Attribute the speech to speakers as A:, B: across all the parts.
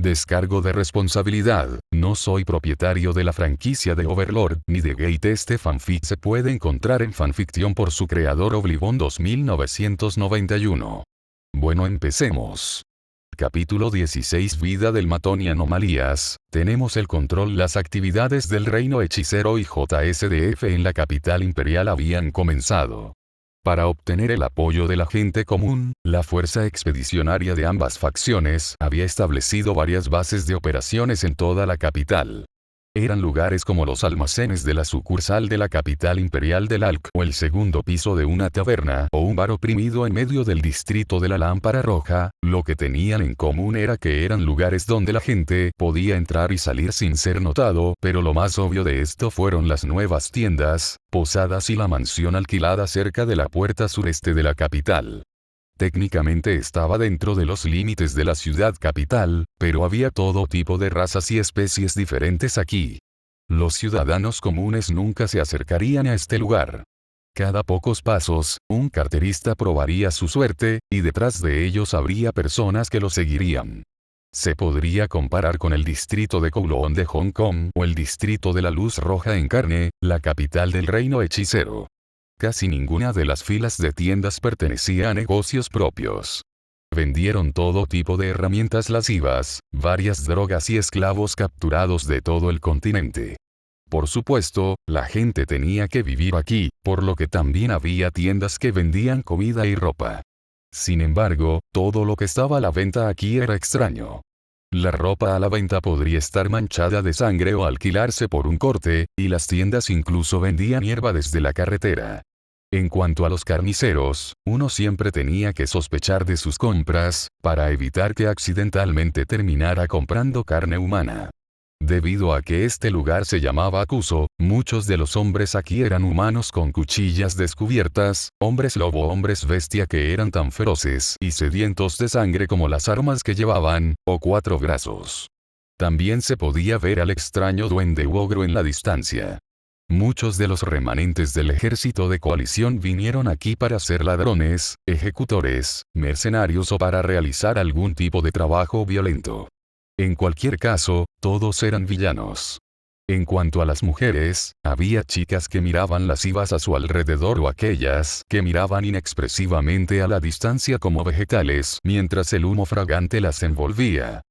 A: Descargo de responsabilidad, no soy propietario de la franquicia de Overlord ni de Gate. Este fanfic se puede encontrar en fanfiction por su creador Oblivon 2991. Bueno, empecemos. Capítulo 16. Vida del matón y anomalías. Tenemos el control. Las actividades del reino hechicero y JSDF en la capital imperial habían comenzado. Para obtener el apoyo de la gente común, la fuerza expedicionaria de ambas facciones había establecido varias bases de operaciones en toda la capital. Eran lugares como los almacenes de la sucursal de la capital imperial del Alc, o el segundo piso de una taberna, o un bar oprimido en medio del distrito de la Lámpara Roja. Lo que tenían en común era que eran lugares donde la gente podía entrar y salir sin ser notado, pero lo más obvio de esto fueron las nuevas tiendas, posadas y la mansión alquilada cerca de la puerta sureste de la capital. Técnicamente estaba dentro de los límites de la ciudad capital, pero había todo tipo de razas y especies diferentes aquí. Los ciudadanos comunes nunca se acercarían a este lugar. Cada pocos pasos, un carterista probaría su suerte, y detrás de ellos habría personas que lo seguirían. Se podría comparar con el distrito de Kowloon de Hong Kong o el distrito de la Luz Roja en Carne, la capital del reino hechicero. Casi ninguna de las filas de tiendas pertenecía a negocios propios. Vendieron todo tipo de herramientas lascivas, varias drogas y esclavos capturados de todo el continente. Por supuesto, la gente tenía que vivir aquí, por lo que también había tiendas que vendían comida y ropa. Sin embargo, todo lo que estaba a la venta aquí era extraño. La ropa a la venta podría estar manchada de sangre o alquilarse por un corte, y las tiendas incluso vendían hierba desde la carretera. En cuanto a los carniceros, uno siempre tenía que sospechar de sus compras, para evitar que accidentalmente terminara comprando carne humana. Debido a que este lugar se llamaba Akuso, muchos de los hombres aquí eran humanos con cuchillas descubiertas, hombres lobo, hombres bestia que eran tan feroces y sedientos de sangre como las armas que llevaban, o cuatro brazos. También se podía ver al extraño duende u ogro en la distancia. Muchos de los remanentes del ejército de coalición vinieron aquí para ser ladrones, ejecutores, mercenarios o para realizar algún tipo de trabajo violento. En cualquier caso, todos eran villanos. En cuanto a las mujeres, había chicas que miraban lascivas a su alrededor o aquellas que miraban inexpresivamente a la distancia como vegetales mientras el humo fragante las envolvía.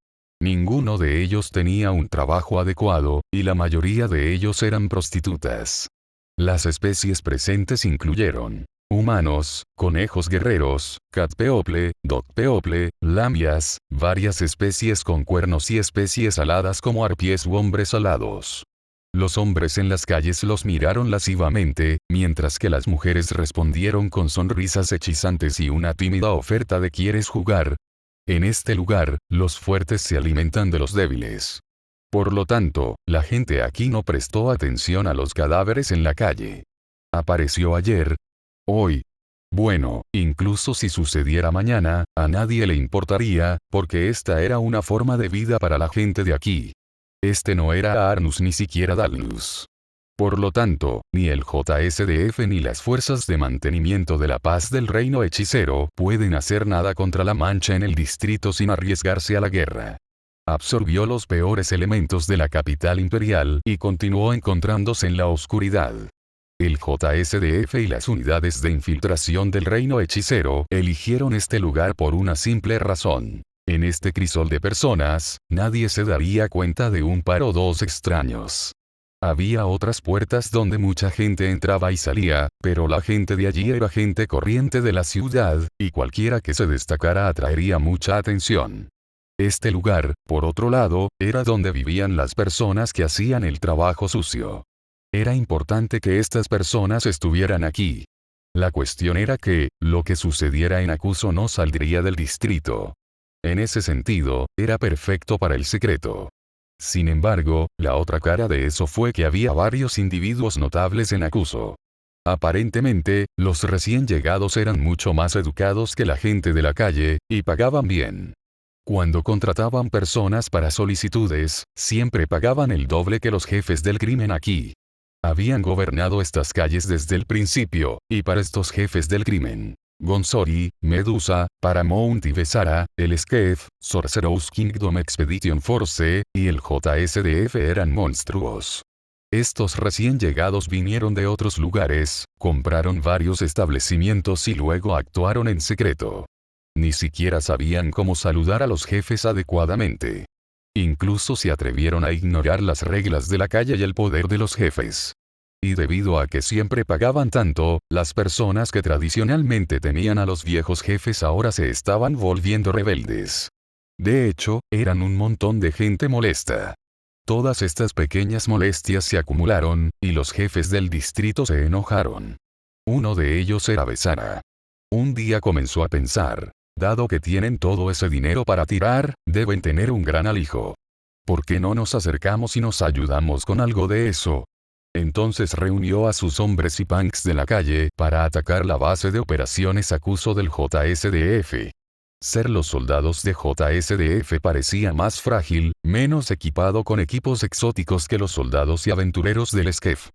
A: Ninguno de ellos tenía un trabajo adecuado, y la mayoría de ellos eran prostitutas. Las especies presentes incluyeron humanos, conejos guerreros, cat people, dog people, lamias, varias especies con cuernos y especies aladas como arpies u hombres alados. Los hombres en las calles los miraron lascivamente, mientras que las mujeres respondieron con sonrisas hechizantes y una tímida oferta de ¿quieres jugar? En este lugar, los fuertes se alimentan de los débiles. Por lo tanto, la gente aquí no prestó atención a los cadáveres en la calle. ¿Apareció ayer? ¿Hoy? Bueno, incluso si sucediera mañana, a nadie le importaría, porque esta era una forma de vida para la gente de aquí. Este no era Arnus ni siquiera Dalnus. Por lo tanto, ni el JSDF ni las fuerzas de mantenimiento de la paz del reino hechicero pueden hacer nada contra la mancha en el distrito sin arriesgarse a la guerra. Absorbió los peores elementos de la capital imperial y continuó encontrándose en la oscuridad. El JSDF y las unidades de infiltración del reino hechicero eligieron este lugar por una simple razón. En este crisol de personas, nadie se daría cuenta de un par o dos extraños. Había otras puertas donde mucha gente entraba y salía, pero la gente de allí era gente corriente de la ciudad, y cualquiera que se destacara atraería mucha atención. Este lugar, por otro lado, era donde vivían las personas que hacían el trabajo sucio. Era importante que estas personas estuvieran aquí. La cuestión era que, lo que sucediera en Akuso no saldría del distrito. En ese sentido, era perfecto para el secreto. Sin embargo, la otra cara de eso fue que había varios individuos notables en Akuso. Aparentemente, los recién llegados eran mucho más educados que la gente de la calle, y pagaban bien. Cuando contrataban personas para solicitudes, siempre pagaban el doble que los jefes del crimen aquí. Habían gobernado estas calles desde el principio, y para estos jefes del crimen, Gonzori, Medusa, Paramount y Besara, el SKEF, Sorcerer's Kingdom Expedition Force, y el JSDF eran monstruos. Estos recién llegados vinieron de otros lugares, compraron varios establecimientos y luego actuaron en secreto. Ni siquiera sabían cómo saludar a los jefes adecuadamente. Incluso se atrevieron a ignorar las reglas de la calle y el poder de los jefes. Y debido a que siempre pagaban tanto, las personas que tradicionalmente temían a los viejos jefes ahora se estaban volviendo rebeldes. De hecho, eran un montón de gente molesta. Todas estas pequeñas molestias se acumularon, y los jefes del distrito se enojaron. Uno de ellos era Besara. Un día comenzó a pensar, dado que tienen todo ese dinero para tirar, deben tener un gran alijo. ¿Por qué no nos acercamos y nos ayudamos con algo de eso? Entonces reunió a sus hombres y punks de la calle para atacar la base de operaciones Akuso del JSDF. Ser los soldados de JSDF parecía más frágil, menos equipado con equipos exóticos que los soldados y aventureros del SKEF.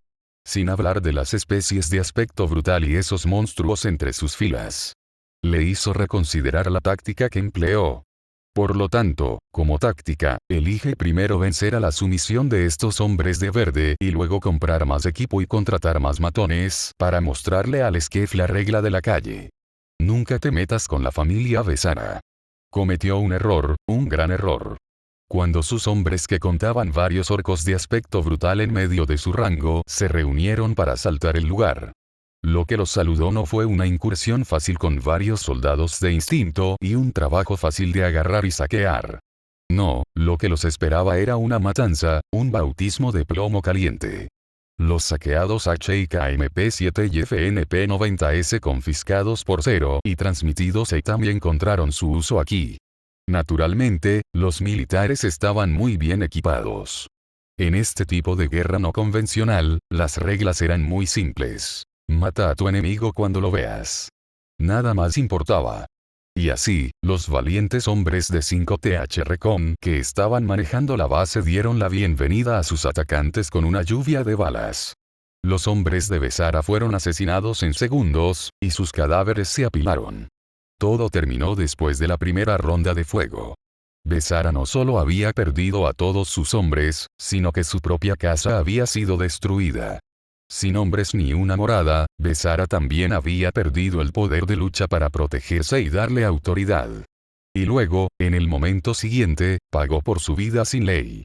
A: Sin hablar de las especies de aspecto brutal y esos monstruos entre sus filas. Le hizo reconsiderar la táctica que empleó. Por lo tanto, como táctica, elige primero vencer a la sumisión de estos hombres de verde y luego comprar más equipo y contratar más matones para mostrarle al SKEF la regla de la calle. Nunca te metas con la familia Besara. Cometió un error, un gran error. Cuando sus hombres que contaban varios orcos de aspecto brutal en medio de su rango se reunieron para asaltar el lugar. Lo que los saludó no fue una incursión fácil con varios soldados de instinto y un trabajo fácil de agarrar y saquear. No, lo que los esperaba era una matanza, un bautismo de plomo caliente. Los saqueados HIKMP-7 y FNP-90S confiscados por Zero y transmitidos también encontraron su uso aquí. Naturalmente, los militares estaban muy bien equipados. En este tipo de guerra no convencional, las reglas eran muy simples. Mata a tu enemigo cuando lo veas. Nada más importaba. Y así, los valientes hombres de 5TH Recon que estaban manejando la base dieron la bienvenida a sus atacantes con una lluvia de balas. Los hombres de Besara fueron asesinados en segundos, y sus cadáveres se apilaron. Todo terminó después de la primera ronda de fuego. Besara no solo había perdido a todos sus hombres, sino que su propia casa había sido destruida. Sin hombres ni una morada, Besara también había perdido el poder de lucha para protegerse y darle autoridad. Y luego, en el momento siguiente, pagó por su vida sin ley.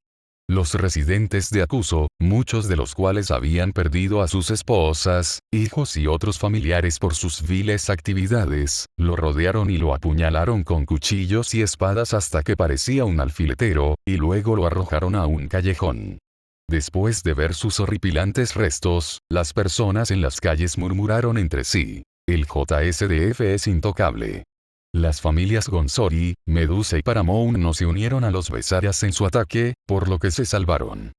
A: Los residentes de Akuso, muchos de los cuales habían perdido a sus esposas, hijos y otros familiares por sus viles actividades, lo rodearon y lo apuñalaron con cuchillos y espadas hasta que parecía un alfiletero, y luego lo arrojaron a un callejón. Después de ver sus horripilantes restos, las personas en las calles murmuraron entre sí. El JSDF es intocable. Las familias Gonzori, Medusa y Paramount no se unieron a los Besaras en su ataque, por lo que se salvaron.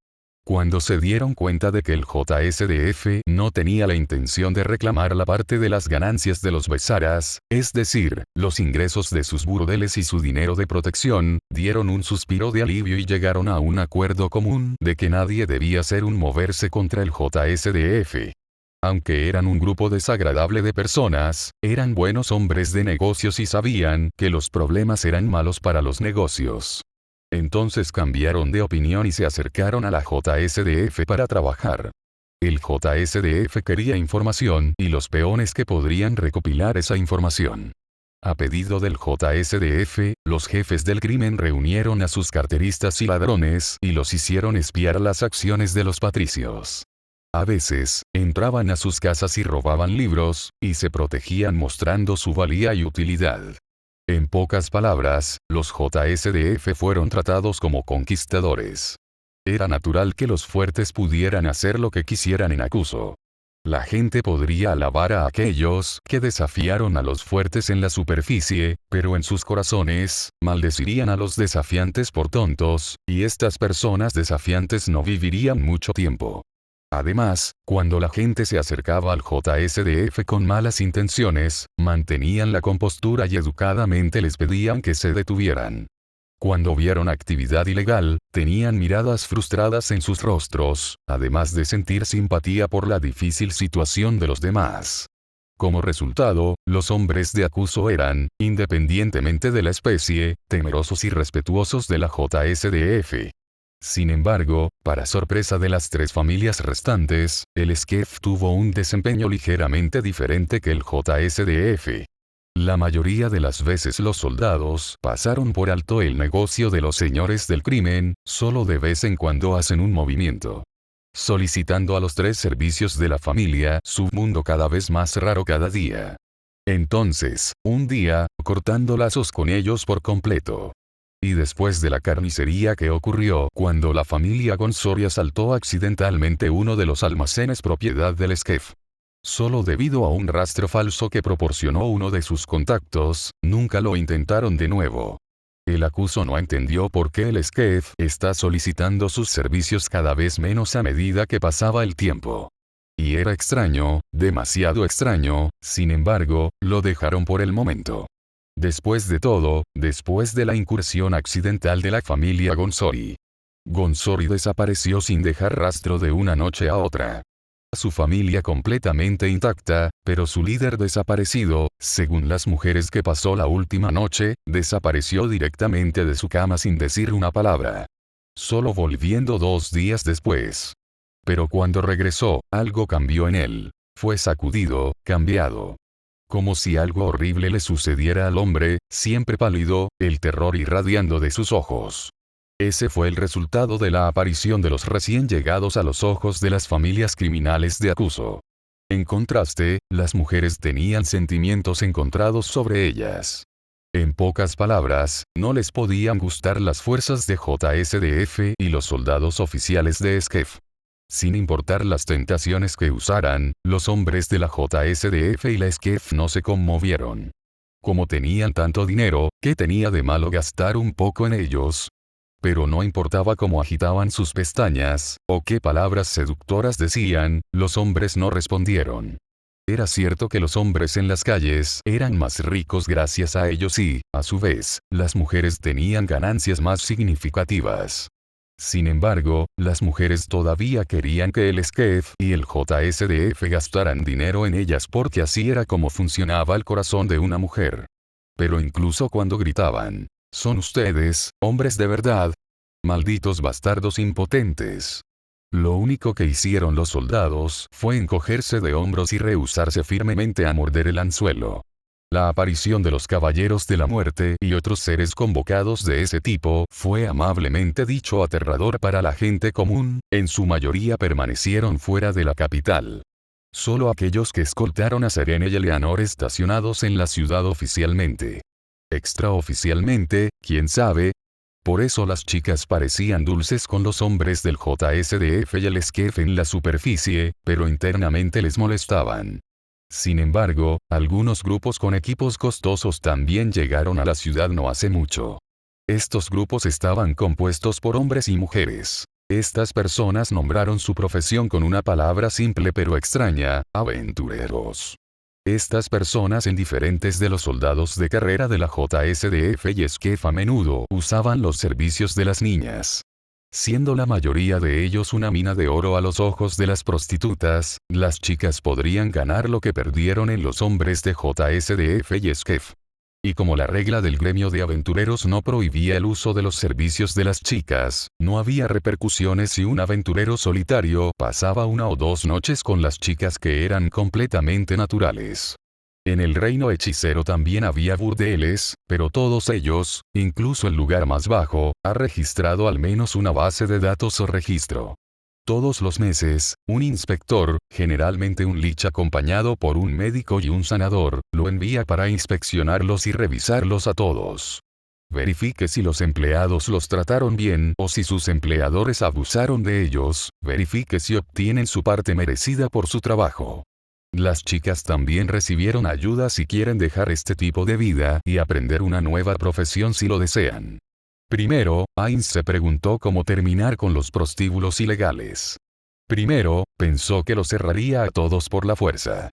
A: Cuando se dieron cuenta de que el JSDF no tenía la intención de reclamar la parte de las ganancias de los Besaras, es decir, los ingresos de sus burdeles y su dinero de protección, dieron un suspiro de alivio y llegaron a un acuerdo común de que nadie debía hacer un moverse contra el JSDF. Aunque eran un grupo desagradable de personas, eran buenos hombres de negocios y sabían que los problemas eran malos para los negocios. Entonces cambiaron de opinión y se acercaron a la JSDF para trabajar. El JSDF quería información y los peones que podrían recopilar esa información. A pedido del JSDF, los jefes del crimen reunieron a sus carteristas y ladrones y los hicieron espiar las acciones de los patricios. A veces, entraban a sus casas y robaban libros, y se protegían mostrando su valía y utilidad. En pocas palabras, los JSDF fueron tratados como conquistadores. Era natural que los fuertes pudieran hacer lo que quisieran en Akuso. La gente podría alabar a aquellos que desafiaron a los fuertes en la superficie, pero en sus corazones, maldecirían a los desafiantes por tontos, y estas personas desafiantes no vivirían mucho tiempo. Además, cuando la gente se acercaba al JSDF con malas intenciones, mantenían la compostura y educadamente les pedían que se detuvieran. Cuando vieron actividad ilegal, tenían miradas frustradas en sus rostros, además de sentir simpatía por la difícil situación de los demás. Como resultado, los hombres de Akuso eran, independientemente de la especie, temerosos y respetuosos de la JSDF. Sin embargo, para sorpresa de las tres familias restantes, el SKEF tuvo un desempeño ligeramente diferente que el JSDF. La mayoría de las veces los soldados pasaron por alto el negocio de los señores del crimen, solo de vez en cuando hacen un movimiento, solicitando a los tres servicios de la familia su mundo cada vez más raro cada día. Entonces, un día, cortando lazos con ellos por completo. Y después de la carnicería que ocurrió cuando la familia Gonzori asaltó accidentalmente uno de los almacenes propiedad del SKEF. Solo debido a un rastro falso que proporcionó uno de sus contactos, nunca lo intentaron de nuevo. El acuso no entendió por qué el SKEF está solicitando sus servicios cada vez menos a medida que pasaba el tiempo. Y era extraño, demasiado extraño, sin embargo, lo dejaron por el momento. Después de todo, después de la incursión accidental de la familia Gonzori. Gonzori desapareció sin dejar rastro de una noche a otra. Su familia completamente intacta, pero su líder desaparecido, según las mujeres que pasó la última noche, desapareció directamente de su cama sin decir una palabra. Solo volviendo 2 días después. Pero cuando regresó, algo cambió en él. Fue sacudido, cambiado. Como si algo horrible le sucediera al hombre, siempre pálido, el terror irradiando de sus ojos. Ese fue el resultado de la aparición de los recién llegados a los ojos de las familias criminales de Akuso. En contraste, las mujeres tenían sentimientos encontrados sobre ellas. En pocas palabras, no les podían gustar las fuerzas de JSDF y los soldados oficiales de SKEF. Sin importar las tentaciones que usaran, los hombres de la JSDF y la SKEF no se conmovieron. Como tenían tanto dinero, ¿qué tenía de malo gastar un poco en ellos? Pero no importaba cómo agitaban sus pestañas, o qué palabras seductoras decían, los hombres no respondieron. Era cierto que los hombres en las calles eran más ricos gracias a ellos y, a su vez, las mujeres tenían ganancias más significativas. Sin embargo, las mujeres todavía querían que el SKEF y el JSDF gastaran dinero en ellas porque así era como funcionaba el corazón de una mujer. Pero incluso cuando gritaban, ¿son ustedes, hombres de verdad? Malditos bastardos impotentes. Lo único que hicieron los soldados fue encogerse de hombros y rehusarse firmemente a morder el anzuelo. La aparición de los caballeros de la muerte y otros seres convocados de ese tipo fue amablemente dicho aterrador para la gente común, en su mayoría permanecieron fuera de la capital. Solo aquellos que escoltaron a Serena y Eleanor estacionados en la ciudad oficialmente. Extraoficialmente, quién sabe. Por eso las chicas parecían dulces con los hombres del JSDF y el SKEF en la superficie, pero internamente les molestaban. Sin embargo, algunos grupos con equipos costosos también llegaron a la ciudad no hace mucho. Estos grupos estaban compuestos por hombres y mujeres. Estas personas nombraron su profesión con una palabra simple pero extraña, aventureros. Estas personas indiferentes de los soldados de carrera de la JSDF y SKEF a menudo usaban los servicios de las niñas. Siendo la mayoría de ellos una mina de oro a los ojos de las prostitutas, las chicas podrían ganar lo que perdieron en los hombres de JSDF y SKEF. Y como la regla del gremio de aventureros no prohibía el uso de los servicios de las chicas, no había repercusiones si un aventurero solitario pasaba 1 o 2 noches con las chicas que eran completamente naturales. En el reino hechicero también había burdeles, pero todos ellos, incluso el lugar más bajo, ha registrado al menos una base de datos o registro. Todos los meses, un inspector, generalmente un lich acompañado por un médico y un sanador, lo envía para inspeccionarlos y revisarlos a todos. Verifique si los empleados los trataron bien o si sus empleadores abusaron de ellos, verifique si obtienen su parte merecida por su trabajo. Las chicas también recibieron ayuda si quieren dejar este tipo de vida y aprender una nueva profesión si lo desean. Primero, Ainz se preguntó cómo terminar con los prostíbulos ilegales. Primero, pensó que los cerraría a todos por la fuerza.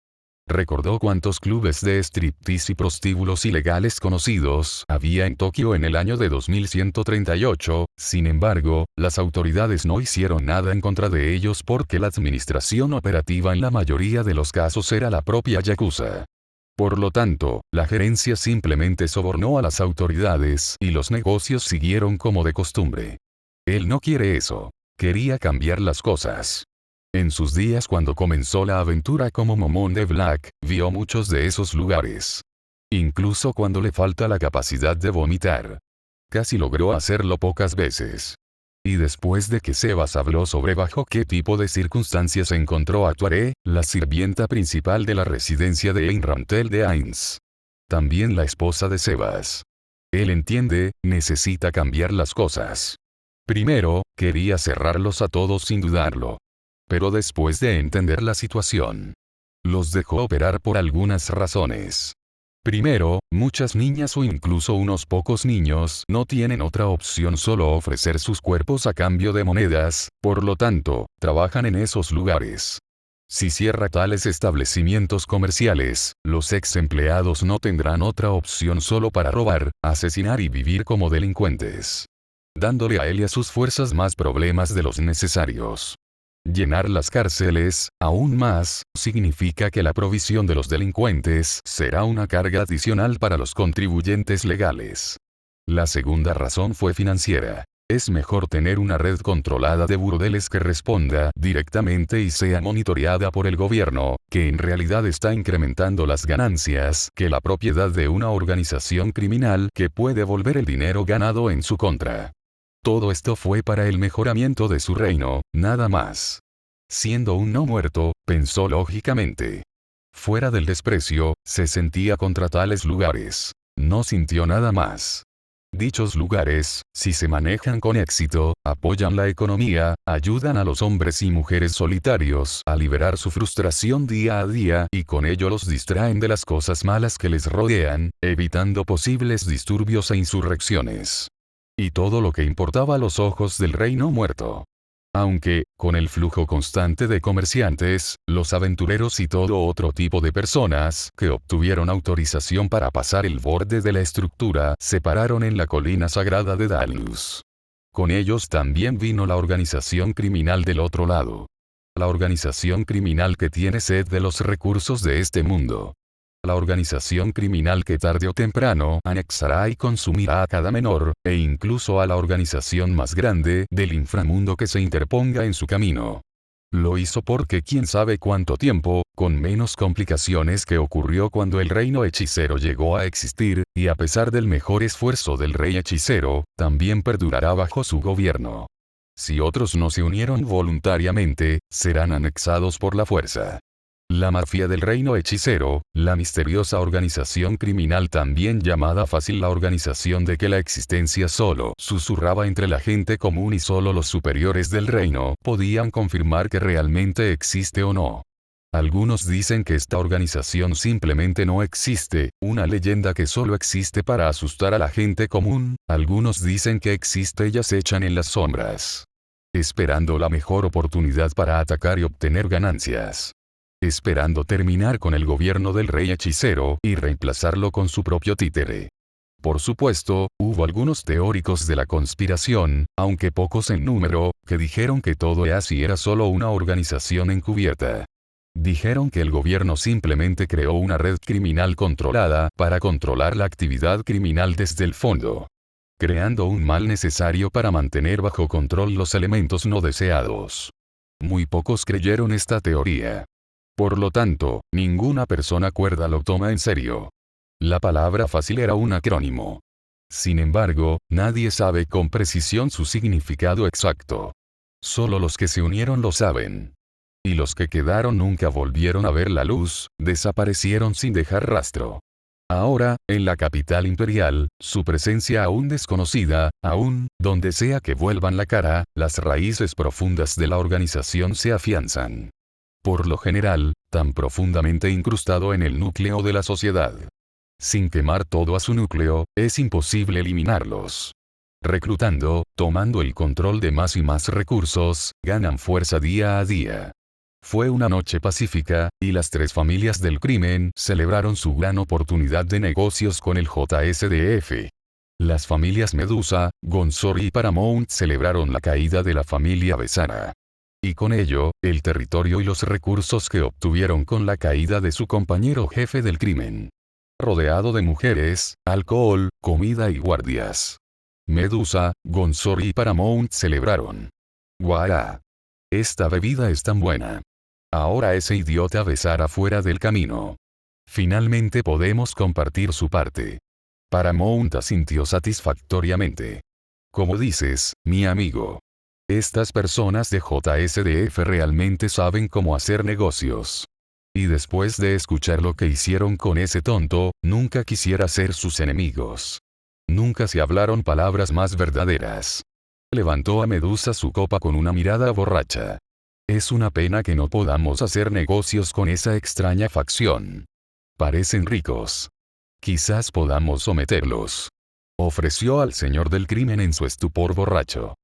A: Recordó cuántos clubes de striptease y prostíbulos ilegales conocidos había en Tokio en el año de 2138, sin embargo, las autoridades no hicieron nada en contra de ellos porque la administración operativa en la mayoría de los casos era la propia yakuza. Por lo tanto, la gerencia simplemente sobornó a las autoridades y los negocios siguieron como de costumbre. Él no quiere eso. Quería cambiar las cosas. En sus días cuando comenzó la aventura como Momón de Black, vio muchos de esos lugares. Incluso cuando le falta la capacidad de vomitar. Casi logró hacerlo pocas veces. Y después de que Sebas habló sobre bajo qué tipo de circunstancias encontró a Tuaré, la sirvienta principal de la residencia de Einrantel de Ains. También la esposa de Sebas. Él entiende, necesita cambiar las cosas. Primero, quería cerrarlos a todos sin dudarlo. Pero después de entender la situación, los dejó operar por algunas razones. Primero, muchas niñas o incluso unos pocos niños no tienen otra opción solo ofrecer sus cuerpos a cambio de monedas, por lo tanto, trabajan en esos lugares. Si cierra tales establecimientos comerciales, los ex empleados no tendrán otra opción solo para robar, asesinar y vivir como delincuentes, dándole a él y a sus fuerzas más problemas de los necesarios. Llenar las cárceles, aún más, significa que la provisión de los delincuentes será una carga adicional para los contribuyentes legales. La segunda razón fue financiera. Es mejor tener una red controlada de burdeles que responda directamente y sea monitoreada por el gobierno, que en realidad está incrementando las ganancias, que la propiedad de una organización criminal que puede volver el dinero ganado en su contra. Todo esto fue para el mejoramiento de su reino, nada más. Siendo un no muerto, pensó lógicamente. Fuera del desprecio, se sentía contra tales lugares. No sintió nada más. Dichos lugares, si se manejan con éxito, apoyan la economía, ayudan a los hombres y mujeres solitarios a liberar su frustración día a día y con ello los distraen de las cosas malas que les rodean, evitando posibles disturbios e insurrecciones. Y todo lo que importaba a los ojos del reino muerto. Aunque, con el flujo constante de comerciantes, los aventureros y todo otro tipo de personas que obtuvieron autorización para pasar el borde de la estructura se pararon en la colina sagrada de Dalius. Con ellos también vino la organización criminal del otro lado. La organización criminal que tiene sed de los recursos de este mundo. La organización criminal que tarde o temprano anexará y consumirá a cada menor, e incluso a la organización más grande del inframundo que se interponga en su camino. Lo hizo porque quién sabe cuánto tiempo, con menos complicaciones que ocurrió cuando el reino hechicero llegó a existir, y a pesar del mejor esfuerzo del rey hechicero, también perdurará bajo su gobierno. Si otros no se unieron voluntariamente, serán anexados por la fuerza. La mafia del reino hechicero, la misteriosa organización criminal también llamada fácil la organización de que la existencia solo susurraba entre la gente común y solo los superiores del reino podían confirmar que realmente existe o no. Algunos dicen que esta organización simplemente no existe, una leyenda que solo existe para asustar a la gente común, algunos dicen que existe y acechan en las sombras, esperando la mejor oportunidad para atacar y obtener ganancias. Esperando terminar con el gobierno del rey hechicero y reemplazarlo con su propio títere. Por supuesto, hubo algunos teóricos de la conspiración, aunque pocos en número, que dijeron que todo así era solo una organización encubierta. Dijeron que el gobierno simplemente creó una red criminal controlada para controlar la actividad criminal desde el fondo, creando un mal necesario para mantener bajo control los elementos no deseados. Muy pocos creyeron esta teoría. Por lo tanto, ninguna persona cuerda lo toma en serio. La palabra fácil era un acrónimo. Sin embargo, nadie sabe con precisión su significado exacto. Solo los que se unieron lo saben. Y los que quedaron nunca volvieron a ver la luz, desaparecieron sin dejar rastro. Ahora, en la capital imperial, su presencia aún desconocida, aún, donde sea que vuelvan la cara, las raíces profundas de la organización se afianzan. Por lo general, tan profundamente incrustado en el núcleo de la sociedad. Sin quemar todo a su núcleo, es imposible eliminarlos. Reclutando, tomando el control de más y más recursos, ganan fuerza día a día. Fue una noche pacífica, y las tres familias del crimen celebraron su gran oportunidad de negocios con el JSDF. Las familias Medusa, Gonzori y Paramount celebraron la caída de la familia Besara. Y con ello, el territorio y los recursos que obtuvieron con la caída de su compañero jefe del crimen. Rodeado de mujeres, alcohol, comida y guardias. Medusa, Gonzori y Paramount celebraron. ¡Guau! Esta bebida es tan buena. Ahora ese idiota Besara fuera del camino. Finalmente podemos compartir su parte. Paramount asintió satisfactoriamente. Como dices, mi amigo. Estas personas de JSDF realmente saben cómo hacer negocios. Y después de escuchar lo que hicieron con ese tonto, nunca quisiera ser sus enemigos. Nunca se hablaron palabras más verdaderas. Levantó a Medusa su copa con una mirada borracha. Es una pena que no podamos hacer negocios con esa extraña facción. Parecen ricos. Quizás podamos someterlos. Ofreció al señor del crimen en su estupor borracho.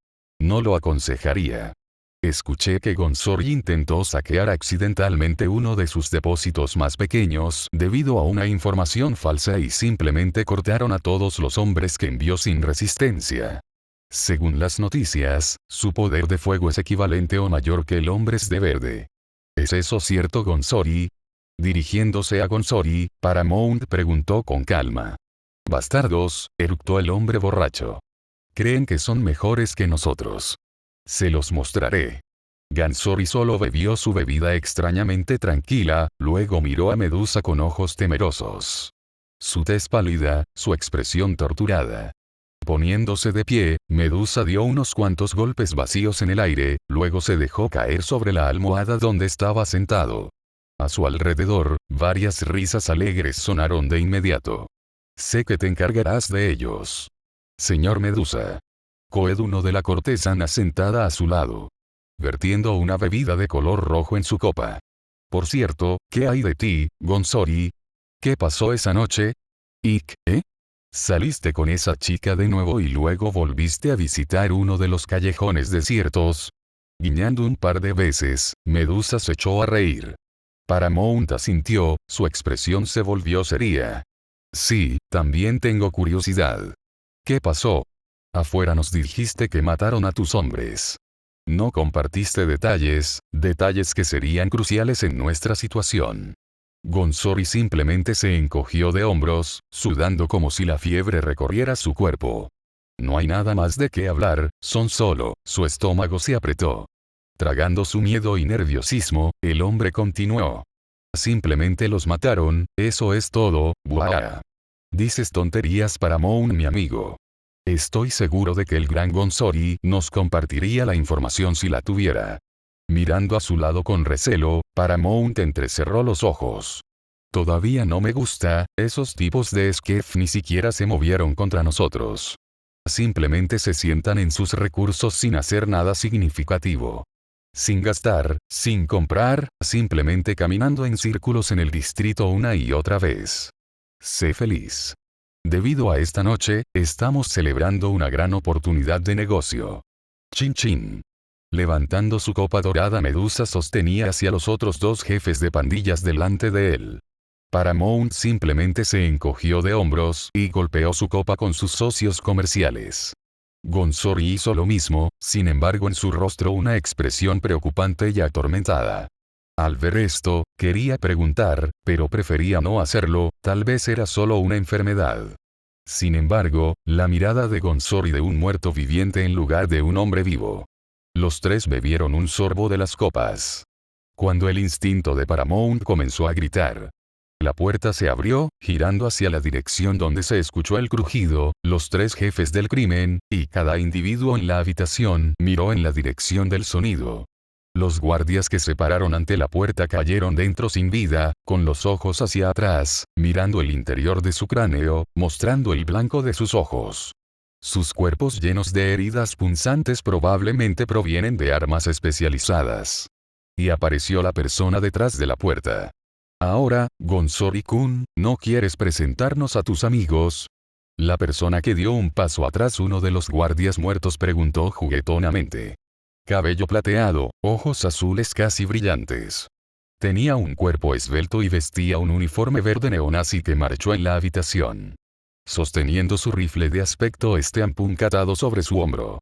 A: No lo aconsejaría. Escuché que Gonzori intentó saquear accidentalmente uno de sus depósitos más pequeños debido a una información falsa y simplemente cortaron a todos los hombres que envió sin resistencia. Según las noticias, su poder de fuego es equivalente o mayor que el Hombres de Verde. ¿Es eso cierto, Gonzori? Dirigiéndose a Gonzori, Paramount preguntó con calma. Bastardos, eructó el hombre borracho. Creen que son mejores que nosotros. Se los mostraré. Gonzori solo bebió su bebida extrañamente tranquila, luego miró a Medusa con ojos temerosos. Su tez pálida, su expresión torturada. Poniéndose de pie, Medusa dio unos cuantos golpes vacíos en el aire, luego se dejó caer sobre la almohada donde estaba sentado. A su alrededor, varias risas alegres sonaron de inmediato. Sé que te encargarás de ellos. Señor Medusa. Coed uno de la cortesana sentada a su lado. Vertiendo una bebida de color rojo en su copa. Por cierto, ¿qué hay de ti, Gonzori? ¿Qué pasó esa noche? ¿Y qué? Saliste con esa chica de nuevo y luego volviste a visitar uno de los callejones desiertos. Guiñando un par de veces, Medusa se echó a reír. Paramount asintió, su expresión se volvió seria. Sí, también tengo curiosidad. ¿Qué pasó? Afuera nos dijiste que mataron a tus hombres. No compartiste detalles que serían cruciales en nuestra situación. Gonzori simplemente se encogió de hombros, sudando como si la fiebre recorriera su cuerpo. No hay nada más de qué hablar, su estómago se apretó. Tragando su miedo y nerviosismo, el hombre continuó. Simplemente los mataron, eso es todo, ¡buah! Dices tonterías, Paramount, mi amigo. Estoy seguro de que el gran Gonzori nos compartiría la información si la tuviera. Mirando a su lado con recelo, Paramount entrecerró los ojos. Todavía no me gusta, esos tipos de Skef ni siquiera se movieron contra nosotros. Simplemente se sientan en sus recursos sin hacer nada significativo. Sin gastar, sin comprar, simplemente caminando en círculos en el distrito una y otra vez. Sé feliz. Debido a esta noche, estamos celebrando una gran oportunidad de negocio. Chin chin. Levantando su copa dorada, Medusa sostenía hacia los otros dos jefes de pandillas delante de él. Paramount simplemente se encogió de hombros y golpeó su copa con sus socios comerciales. Gonzori hizo lo mismo, sin embargo en su rostro una expresión preocupante y atormentada. Al ver esto, quería preguntar, pero prefería no hacerlo, tal vez era solo una enfermedad. Sin embargo, la mirada de Gonzori de un muerto viviente en lugar de un hombre vivo. Los tres bebieron un sorbo de las copas. Cuando el instinto de Paramount comenzó a gritar. La puerta se abrió, girando hacia la dirección donde se escuchó el crujido, los tres jefes del crimen, y cada individuo en la habitación miró en la dirección del sonido. Los guardias que se pararon ante la puerta cayeron dentro sin vida, con los ojos hacia atrás, mirando el interior de su cráneo, mostrando el blanco de sus ojos. Sus cuerpos llenos de heridas punzantes probablemente provienen de armas especializadas. Y apareció la persona detrás de la puerta. Ahora, Gonzori-kun, ¿no quieres presentarnos a tus amigos? La persona que dio un paso atrás, uno de los guardias muertos, preguntó juguetonamente. cabello plateado, ojos azules casi brillantes. Tenía un cuerpo esbelto y vestía un uniforme verde neonazi que marchó en la habitación. Sosteniendo su rifle de aspecto empuncatado sobre su hombro.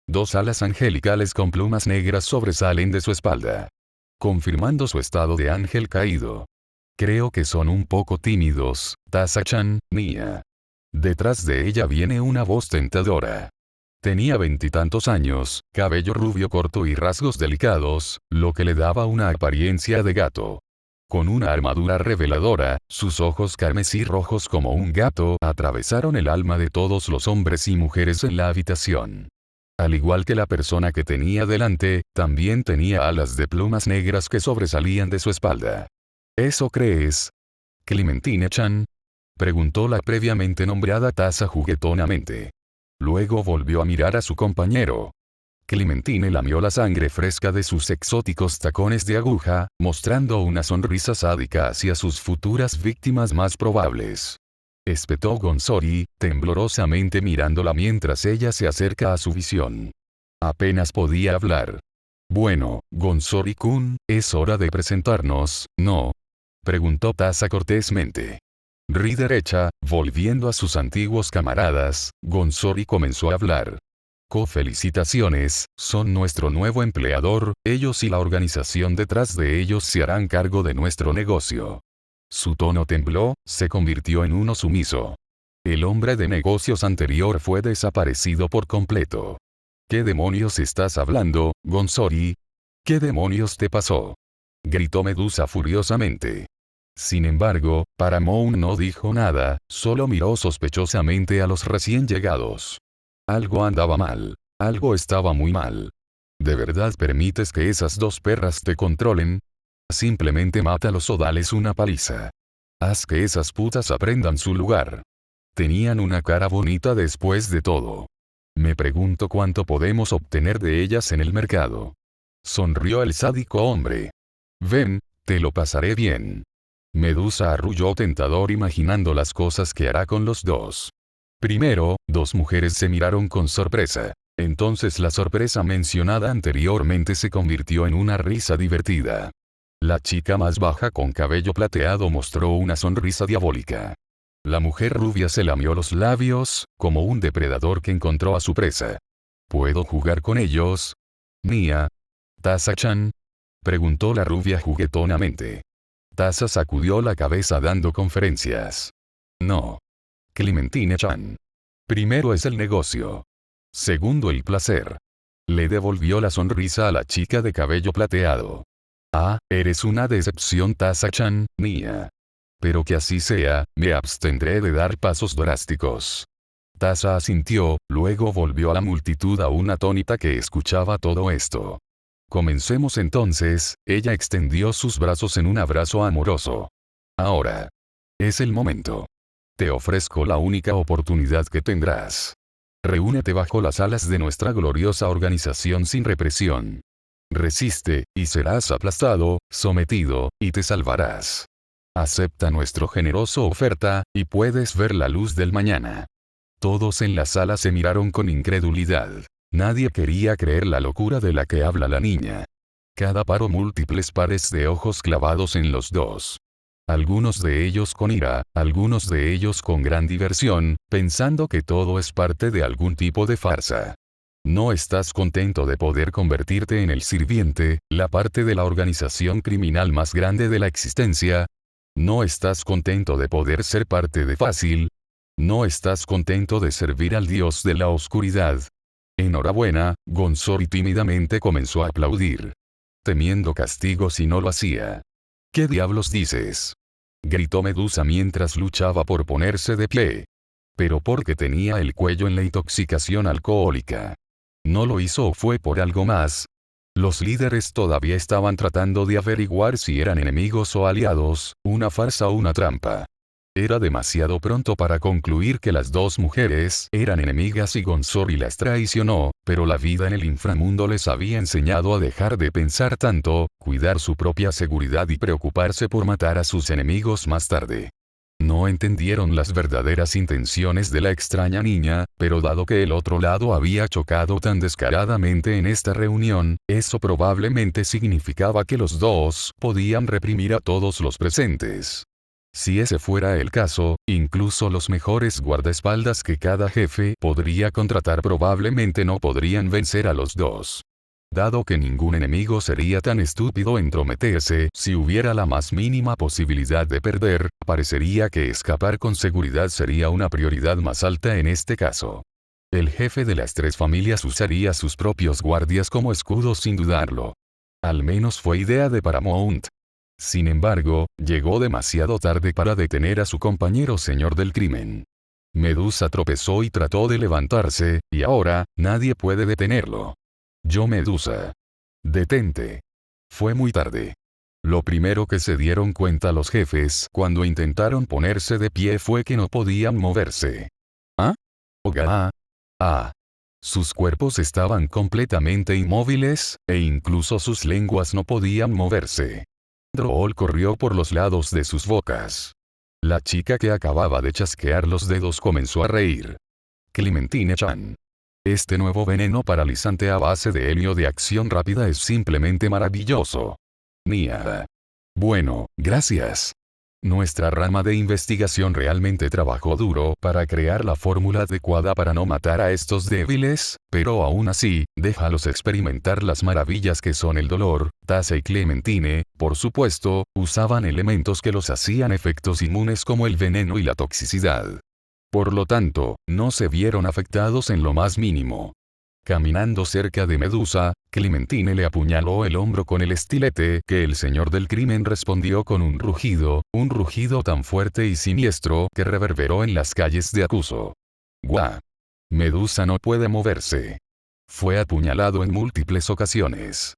A: Dos alas angelicales con plumas negras sobresalen de su espalda, confirmando su estado de ángel caído. Creo que son un poco tímidos, Tasa-chan, Nia. Detrás de ella viene una voz tentadora. Tenía 20 y tantos años, cabello rubio corto y rasgos delicados, lo que le daba una apariencia de gato. Con una armadura reveladora, sus ojos carmesí rojos como un gato atravesaron el alma de todos los hombres y mujeres en la habitación. Al igual que la persona que tenía delante, también tenía alas de plumas negras que sobresalían de su espalda. ¿Eso crees? Clementine-chan, preguntó la previamente nombrada Tasa juguetonamente. Luego volvió a mirar a su compañero. Clementine lamió la sangre fresca de sus exóticos tacones de aguja, mostrando una sonrisa sádica hacia sus futuras víctimas más probables. Espetó Gonzori, temblorosamente mirándola mientras ella se acerca a su visión. Apenas podía hablar. Bueno, Gonzori-kun, es hora de presentarnos, ¿no? Preguntó Tasa cortésmente. Ri derecha, volviendo a sus antiguos camaradas, Gonzori comenzó a hablar. Felicitaciones, son nuestro nuevo empleador, ellos y la organización detrás de ellos se harán cargo de nuestro negocio. Su tono tembló, se convirtió en uno sumiso. El hombre de negocios anterior fue desaparecido por completo. ¿Qué demonios estás hablando, Gonzori? ¿Qué demonios te pasó? Gritó Medusa furiosamente. Sin embargo, Paramount no dijo nada, solo miró sospechosamente a los recién llegados. Algo andaba mal. Algo estaba muy mal. ¿De verdad permites que esas dos perras te controlen? Simplemente mátalos o dales una paliza. Haz que esas putas aprendan su lugar. Tenían una cara bonita después de todo. Me pregunto cuánto podemos obtener de ellas en el mercado. Sonrió el sádico hombre. Ven, te lo pasaré bien. Medusa arrulló tentador imaginando las cosas que hará con los dos. Primero, dos mujeres se miraron con sorpresa. Entonces la sorpresa mencionada anteriormente se convirtió en una risa divertida. La chica más baja con cabello plateado mostró una sonrisa diabólica. La mujer rubia se lamió los labios, como un depredador que encontró a su presa. ¿Puedo jugar con ellos? Nia. ¿Tasa-chan? Preguntó la rubia juguetonamente. Tasa sacudió la cabeza dando conferencias. No. Clementine-chan. Primero es el negocio. Segundo el placer. Le devolvió la sonrisa a la chica de cabello plateado. Ah, eres una decepción Tasa-chan, Nia. Pero que así sea, me abstendré de dar pasos drásticos. Tasa asintió, luego volvió a la multitud aún atónita que escuchaba todo esto. Comencemos entonces, ella extendió sus brazos en un abrazo amoroso. Ahora. Es el momento. Te ofrezco la única oportunidad que tendrás. Reúnete bajo las alas de nuestra gloriosa organización sin represión. Resiste, y serás aplastado, sometido, y te salvarás. Acepta nuestra generosa oferta, y puedes ver la luz del mañana. Todos en la sala se miraron con incredulidad. Nadie quería creer la locura de la que habla la niña. Cada paro múltiples pares de ojos clavados en los dos. Algunos de ellos con ira, algunos de ellos con gran diversión, pensando que todo es parte de algún tipo de farsa. ¿No estás contento de poder convertirte en el sirviente, la parte de la organización criminal más grande de la existencia? ¿No estás contento de poder ser parte de Fácil? ¿No estás contento de servir al dios de la oscuridad? Enhorabuena, Gonzori tímidamente comenzó a aplaudir. Temiendo castigo si no lo hacía. ¿Qué diablos dices? Gritó Medusa mientras luchaba por ponerse de pie. Pero porque tenía el cuello en la intoxicación alcohólica. ¿No lo hizo o fue por algo más? Los líderes todavía estaban tratando de averiguar si eran enemigos o aliados, una farsa o una trampa. Era demasiado pronto para concluir que las dos mujeres eran enemigas y Gonzori las traicionó, pero la vida en el inframundo les había enseñado a dejar de pensar tanto, cuidar su propia seguridad y preocuparse por matar a sus enemigos más tarde. No entendieron las verdaderas intenciones de la extraña niña, pero dado que el otro lado había chocado tan descaradamente en esta reunión, eso probablemente significaba que los dos podían reprimir a todos los presentes. Si ese fuera el caso, incluso los mejores guardaespaldas que cada jefe podría contratar probablemente no podrían vencer a los dos. Dado que ningún enemigo sería tan estúpido entrometerse, si hubiera la más mínima posibilidad de perder, parecería que escapar con seguridad sería una prioridad más alta en este caso. El jefe de las tres familias usaría sus propios guardias como escudos sin dudarlo. Al menos fue idea de Paramount. Sin embargo, llegó demasiado tarde para detener a su compañero señor del crimen. Medusa tropezó y trató de levantarse, y ahora, nadie puede detenerlo. Yo Medusa. Detente. Fue muy tarde. Lo primero que se dieron cuenta los jefes cuando intentaron ponerse de pie fue que no podían moverse. ¿Ah? Oga. Ah. Sus cuerpos estaban completamente inmóviles, e incluso sus lenguas no podían moverse. Drool corrió por los lados de sus bocas. La chica que acababa de chasquear los dedos comenzó a reír. Clementine-chan. Este nuevo veneno paralizante a base de helio de acción rápida es simplemente maravilloso. Nia. Bueno, gracias. Nuestra rama de investigación realmente trabajó duro para crear la fórmula adecuada para no matar a estos débiles, pero aún así, déjalos experimentar las maravillas que son el dolor. Tasa y Clementine, por supuesto, usaban elementos que los hacían efectos inmunes como el veneno y la toxicidad. Por lo tanto, no se vieron afectados en lo más mínimo. Caminando cerca de Medusa, Clementine le apuñaló el hombro con el estilete que el señor del crimen respondió con un rugido tan fuerte y siniestro que reverberó en las calles de Acuso. ¡Guau! Medusa no puede moverse. Fue apuñalado en múltiples ocasiones.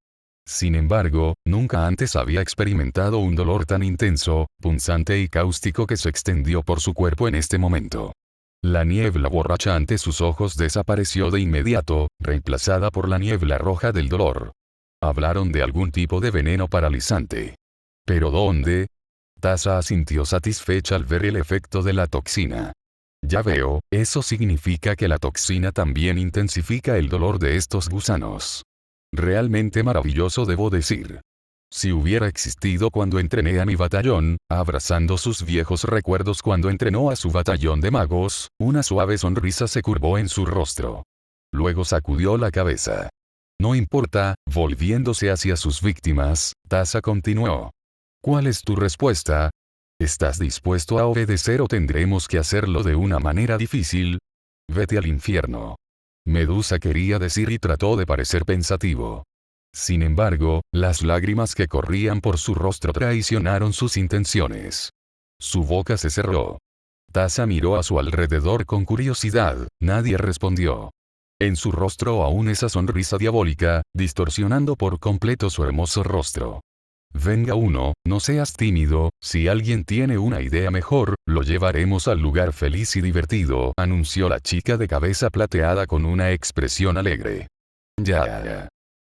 A: Sin embargo, nunca antes había experimentado un dolor tan intenso, punzante y cáustico que se extendió por su cuerpo en este momento. La niebla borracha ante sus ojos desapareció de inmediato, reemplazada por la niebla roja del dolor. Hablaron de algún tipo de veneno paralizante. ¿Pero dónde? Tasa asintió satisfecha al ver el efecto de la toxina. Ya veo, eso significa que la toxina también intensifica el dolor de estos gusanos. Realmente maravilloso, debo decir. Si hubiera existido cuando entrené a mi batallón, abrazando sus viejos recuerdos cuando entrenó a su batallón de magos, una suave sonrisa se curvó en su rostro. Luego sacudió la cabeza. No importa, volviéndose hacia sus víctimas, Tasa continuó. ¿Cuál es tu respuesta? ¿Estás dispuesto a obedecer o tendremos que hacerlo de una manera difícil? Vete al infierno. Medusa quería decir y trató de parecer pensativo. Sin embargo, las lágrimas que corrían por su rostro traicionaron sus intenciones. Su boca se cerró. Tasa miró a su alrededor con curiosidad, nadie respondió. En su rostro aún esa sonrisa diabólica, distorsionando por completo su hermoso rostro. Venga uno, no seas tímido, si alguien tiene una idea mejor, lo llevaremos al lugar feliz y divertido, anunció la chica de cabeza plateada con una expresión alegre. Ya.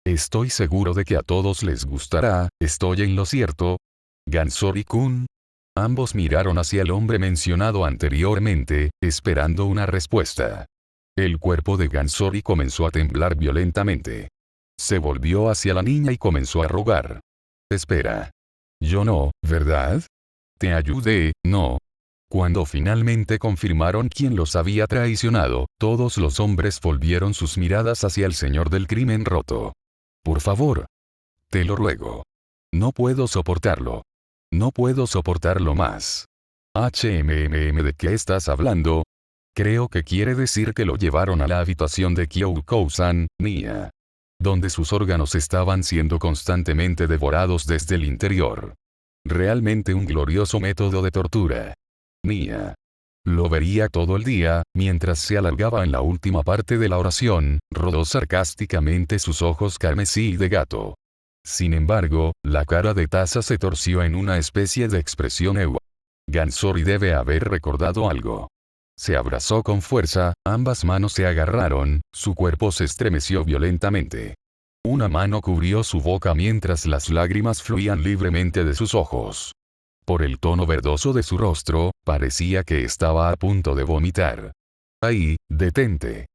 A: Estoy seguro de que a todos les gustará, ¿estoy en lo cierto? ¿Gansori-kun? Ambos miraron hacia el hombre mencionado anteriormente, esperando una respuesta. El cuerpo de Gansori comenzó a temblar violentamente. Se volvió hacia la niña y comenzó a rogar. Espera. Yo no, ¿verdad? Te ayudé, no. Cuando finalmente confirmaron quién los había traicionado, todos los hombres volvieron sus miradas hacia el señor del crimen roto. Por favor. Te lo ruego. No puedo soportarlo. No puedo soportarlo más. ¿De qué estás hablando? Creo que quiere decir que lo llevaron a la habitación de Kyouko-san, Nia. Donde sus órganos estaban siendo constantemente devorados desde el interior. Realmente un glorioso método de tortura. Nia. Lo vería todo el día, mientras se alargaba en la última parte de la oración, rodó sarcásticamente sus ojos carmesí de gato. Sin embargo, la cara de Tasa se torció en una especie de expresión eua. Gansori debe haber recordado algo. Se abrazó con fuerza, ambas manos se agarraron, su cuerpo se estremeció violentamente. Una mano cubrió su boca mientras las lágrimas fluían libremente de sus ojos. Por el tono verdoso de su rostro, parecía que estaba a punto de vomitar. Ahí, detente.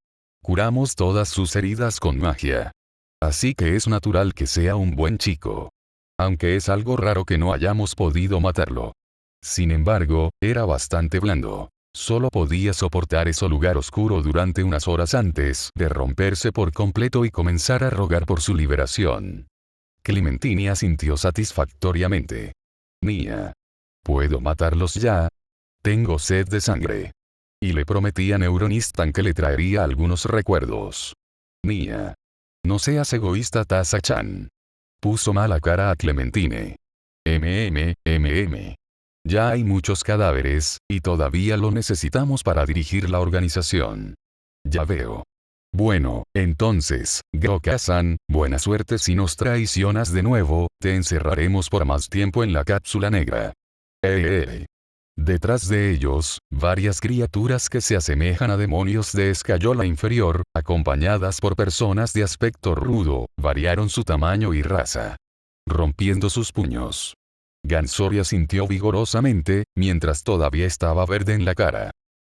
A: Curamos todas sus heridas con magia. Así que es natural que sea un buen chico. Aunque es algo raro que no hayamos podido matarlo. Sin embargo, era bastante blando. Solo podía soportar ese lugar oscuro durante unas horas antes de romperse por completo y comenzar a rogar por su liberación. Clementina asintió satisfactoriamente. Nia. ¿Puedo matarlos ya? Tengo sed de sangre. Y le prometí a Neuronistan que le traería algunos recuerdos. Nia. No seas egoísta, Tasa-chan. Puso mala cara a Clementine. Ya hay muchos cadáveres, y todavía lo necesitamos para dirigir la organización. Ya veo. Bueno, entonces, Goka-san, buena suerte si nos traicionas de nuevo, te encerraremos por más tiempo en la cápsula negra. Detrás de ellos, varias criaturas que se asemejan a demonios de escayola inferior, acompañadas por personas de aspecto rudo, variaron su tamaño y raza. Rompiendo sus puños. Gansori asintió vigorosamente, mientras todavía estaba verde en la cara.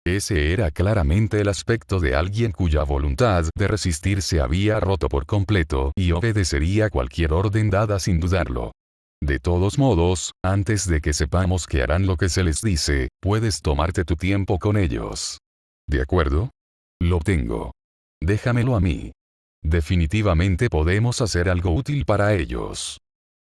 A: Ese era claramente el aspecto de alguien cuya voluntad de resistir se había roto por completo y obedecería cualquier orden dada sin dudarlo. De todos modos, antes de que sepamos que harán lo que se les dice, puedes tomarte tu tiempo con ellos. ¿De acuerdo? Lo tengo. Déjamelo a mí. Definitivamente podemos hacer algo útil para ellos.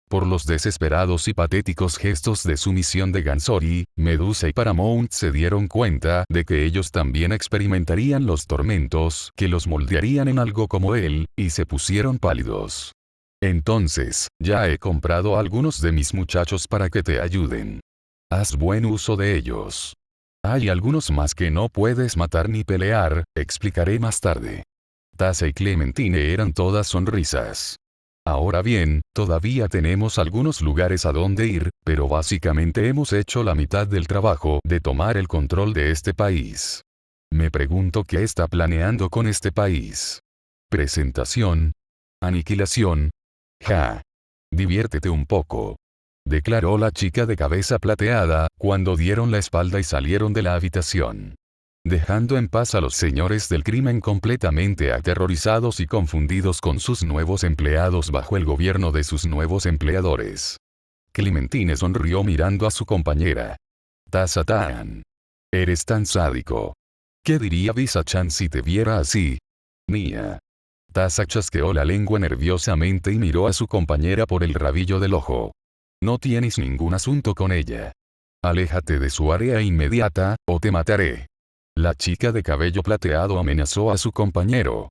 A: Por los desesperados y patéticos gestos de sumisión de Gansori, Medusa y Paramount se dieron cuenta de que ellos también experimentarían los tormentos que los moldearían en algo como él, y se pusieron pálidos. Entonces, ya he comprado a algunos de mis muchachos para que te ayuden. Haz buen uso de ellos. Hay algunos más que no puedes matar ni pelear, explicaré más tarde. Tasa y Clementine eran todas sonrisas. Ahora bien, todavía tenemos algunos lugares a donde ir, pero básicamente hemos hecho la mitad del trabajo de tomar el control de este país. Me pregunto qué está planeando con este país. Presentación. Aniquilación. Ja. Diviértete un poco. Declaró la chica de cabeza plateada, cuando dieron la espalda y salieron de la habitación. Dejando en paz a los señores del crimen completamente aterrorizados y confundidos con sus nuevos empleados bajo el gobierno de sus nuevos empleadores. Clementine sonrió mirando a su compañera. Tasa-tan. Eres tan sádico. ¿Qué diría Bisa-chan si te viera así? Nia. Tasa chasqueó la lengua nerviosamente y miró a su compañera por el rabillo del ojo. No tienes ningún asunto con ella. Aléjate de su área inmediata, o te mataré. La chica de cabello plateado amenazó a su compañero.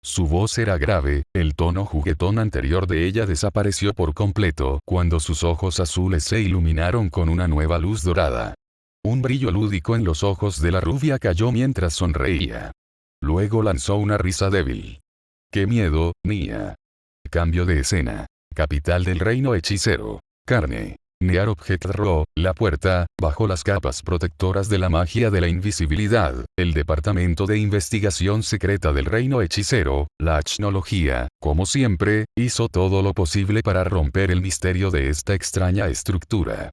A: Su voz era grave, el tono juguetón anterior de ella desapareció por completo cuando sus ojos azules se iluminaron con una nueva luz dorada. Un brillo lúdico en los ojos de la rubia cayó mientras sonreía. Luego lanzó una risa débil. ¡Qué miedo, Nia! Cambio de escena. Capital del reino hechicero. Carne. Near Object Ro, la puerta, bajo las capas protectoras de la magia de la invisibilidad, el departamento de investigación secreta del reino hechicero, la tecnología, como siempre, hizo todo lo posible para romper el misterio de esta extraña estructura.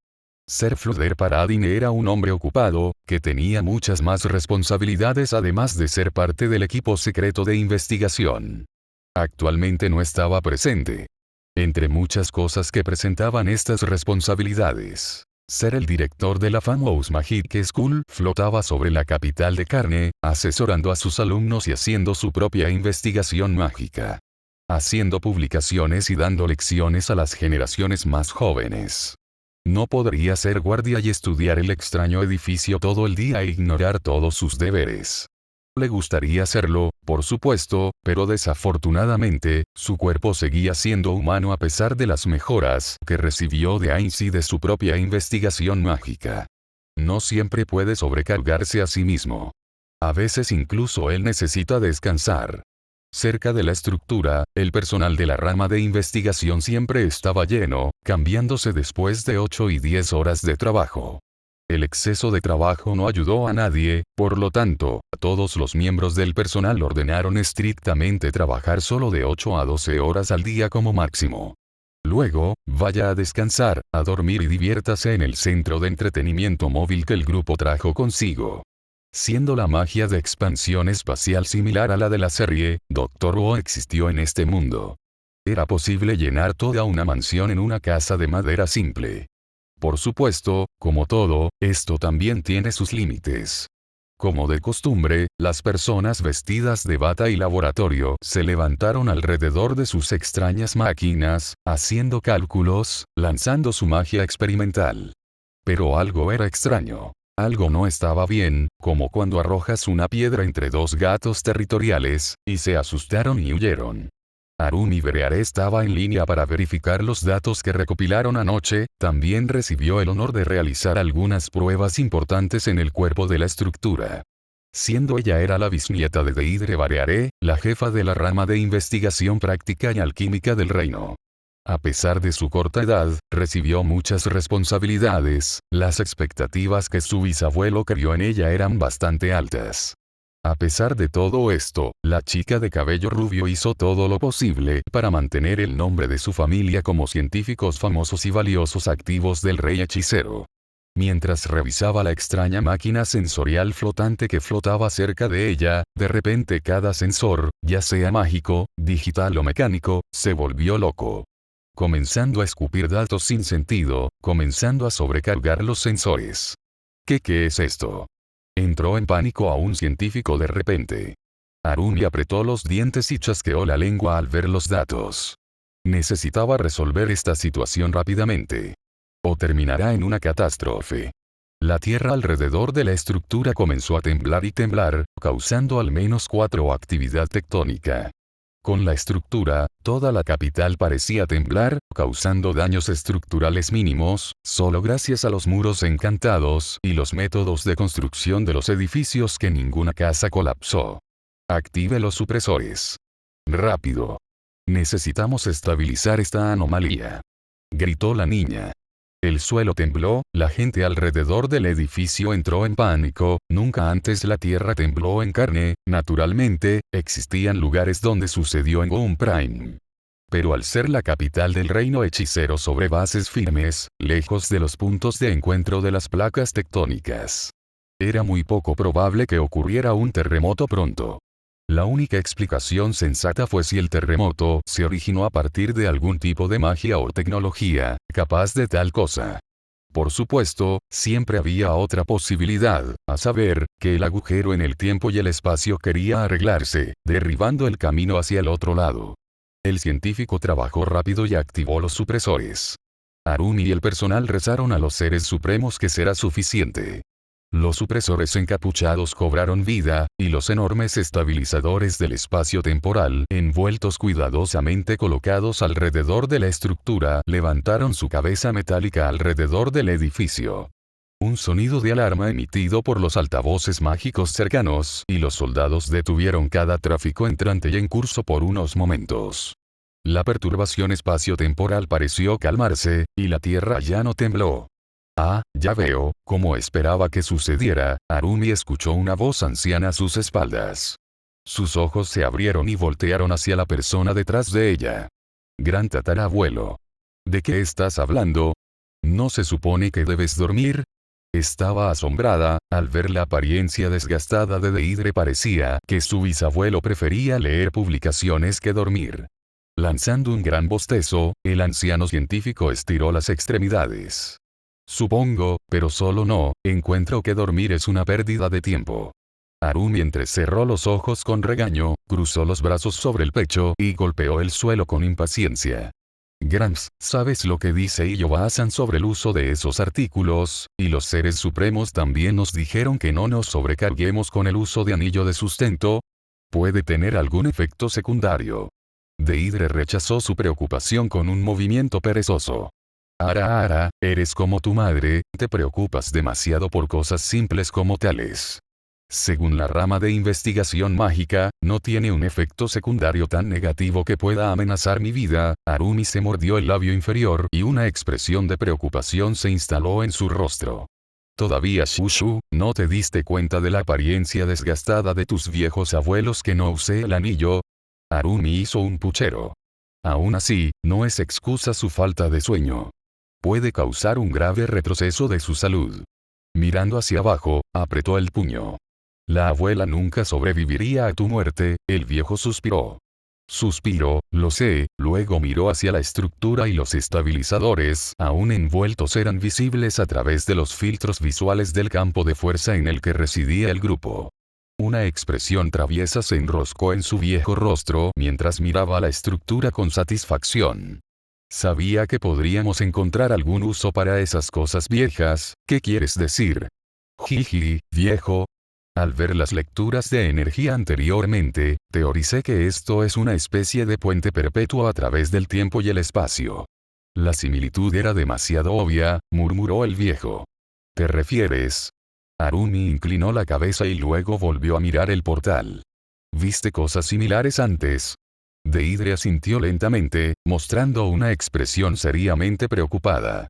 A: Ser Fluder Paradin era un hombre ocupado, que tenía muchas más responsabilidades además de ser parte del equipo secreto de investigación. Actualmente no estaba presente. Entre muchas cosas que presentaban estas responsabilidades, ser el director de la Famous Magic School flotaba sobre la capital de carne, asesorando a sus alumnos y haciendo su propia investigación mágica. Haciendo publicaciones y dando lecciones a las generaciones más jóvenes. No podría ser guardia y estudiar el extraño edificio todo el día e ignorar todos sus deberes. Le gustaría hacerlo, por supuesto, pero desafortunadamente, su cuerpo seguía siendo humano a pesar de las mejoras que recibió de Ainz y de su propia investigación mágica. No siempre puede sobrecargarse a sí mismo. A veces incluso él necesita descansar. Cerca de la estructura, el personal de la rama de investigación siempre estaba lleno, cambiándose después de 8 y 10 horas de trabajo. El exceso de trabajo no ayudó a nadie, por lo tanto, todos los miembros del personal ordenaron estrictamente trabajar solo de 8 a 12 horas al día como máximo. Luego, vaya a descansar, a dormir y diviértase en el centro de entretenimiento móvil que el grupo trajo consigo. Siendo la magia de expansión espacial similar a la de la serie, Doctor Who existió en este mundo. Era posible llenar toda una mansión en una casa de madera simple. Por supuesto, como todo, esto también tiene sus límites. Como de costumbre, las personas vestidas de bata y laboratorio se levantaron alrededor de sus extrañas máquinas, haciendo cálculos, lanzando su magia experimental. Pero algo era extraño. Algo no estaba bien, como cuando arrojas una piedra entre dos gatos territoriales, y se asustaron y huyeron. Harumi Bereare estaba en línea para verificar los datos que recopilaron anoche, también recibió el honor de realizar algunas pruebas importantes en el cuerpo de la estructura. Siendo ella era la bisnieta de Deidre Bereare, la jefa de la rama de investigación práctica y alquímica del reino. A pesar de su corta edad, recibió muchas responsabilidades, las expectativas que su bisabuelo crió en ella eran bastante altas. A pesar de todo esto, la chica de cabello rubio hizo todo lo posible para mantener el nombre de su familia como científicos famosos y valiosos activos del rey hechicero. Mientras revisaba la extraña máquina sensorial flotante que flotaba cerca de ella, de repente cada sensor, ya sea mágico, digital o mecánico, se volvió loco. Comenzando a escupir datos sin sentido, comenzando a sobrecargar los sensores. ¿Qué es esto? Entró en pánico a un científico de repente. Harumi apretó los dientes y chasqueó la lengua al ver los datos. Necesitaba resolver esta situación rápidamente. O terminará en una catástrofe. La tierra alrededor de la estructura comenzó a temblar y temblar, causando al menos 4 actividad tectónica. Con la estructura, toda la capital parecía temblar, causando daños estructurales mínimos, solo gracias a los muros encantados y los métodos de construcción de los edificios que ninguna casa colapsó. Active los supresores. Rápido. Necesitamos estabilizar esta anomalía. Gritó la niña. El suelo tembló, la gente alrededor del edificio entró en pánico, nunca antes la tierra tembló en carne, naturalmente, existían lugares donde sucedió en Womb Prime. Pero al ser la capital del reino hechicero sobre bases firmes, lejos de los puntos de encuentro de las placas tectónicas, era muy poco probable que ocurriera un terremoto pronto. La única explicación sensata fue si el terremoto se originó a partir de algún tipo de magia o tecnología, capaz de tal cosa. Por supuesto, siempre había otra posibilidad, a saber, que el agujero en el tiempo y el espacio quería arreglarse, derribando el camino hacia el otro lado. El científico trabajó rápido y activó los supresores. Harumi y el personal rezaron a los seres supremos que será suficiente. Los supresores encapuchados cobraron vida, y los enormes estabilizadores del espacio temporal, envueltos cuidadosamente colocados alrededor de la estructura, levantaron su cabeza metálica alrededor del edificio. Un sonido de alarma emitido por los altavoces mágicos cercanos, y los soldados detuvieron cada tráfico entrante y en curso por unos momentos. La perturbación espacio-temporal pareció calmarse, y la Tierra ya no tembló. Ah, ya veo, como esperaba que sucediera, Harumi escuchó una voz anciana a sus espaldas. Sus ojos se abrieron y voltearon hacia la persona detrás de ella. Gran tatarabuelo. ¿De qué estás hablando? ¿No se supone que debes dormir? Estaba asombrada, al ver la apariencia desgastada de Deidre parecía que su bisabuelo prefería leer publicaciones que dormir. Lanzando un gran bostezo, el anciano científico estiró las extremidades. Supongo, pero solo no, encuentro que dormir es una pérdida de tiempo. Harumi entrecerró los ojos con regaño, cruzó los brazos sobre el pecho y golpeó el suelo con impaciencia. Gramps, ¿sabes lo que dice Iowa-san sobre el uso de esos artículos? Y los seres supremos también nos dijeron que no nos sobrecarguemos con el uso de anillo de sustento. Puede tener algún efecto secundario. Deidre rechazó su preocupación con un movimiento perezoso. Ara, eres como tu madre, te preocupas demasiado por cosas simples como tales. Según la rama de investigación mágica, no tiene un efecto secundario tan negativo que pueda amenazar mi vida. Harumi se mordió el labio inferior y una expresión de preocupación se instaló en su rostro. Todavía Shushu, ¿no te diste cuenta de la apariencia desgastada de tus viejos abuelos que no usé el anillo? Harumi hizo un puchero. Aún así, no es excusa su falta de sueño. Puede causar un grave retroceso de su salud. Mirando hacia abajo, apretó el puño. La abuela nunca sobreviviría a tu muerte, el viejo suspiró. Suspiró, lo sé, luego miró hacia la estructura y los estabilizadores, aún envueltos, eran visibles a través de los filtros visuales del campo de fuerza en el que residía el grupo. Una expresión traviesa se enroscó en su viejo rostro mientras miraba la estructura con satisfacción. Sabía que podríamos encontrar algún uso para esas cosas viejas. ¿Qué quieres decir? Jiji, viejo. Al ver las lecturas de energía anteriormente, teoricé que esto es una especie de puente perpetuo a través del tiempo y el espacio. La similitud era demasiado obvia, murmuró el viejo. ¿Te refieres? Harumi inclinó la cabeza y luego volvió a mirar el portal. ¿Viste cosas similares antes? Deidre asintió lentamente, mostrando una expresión seriamente preocupada.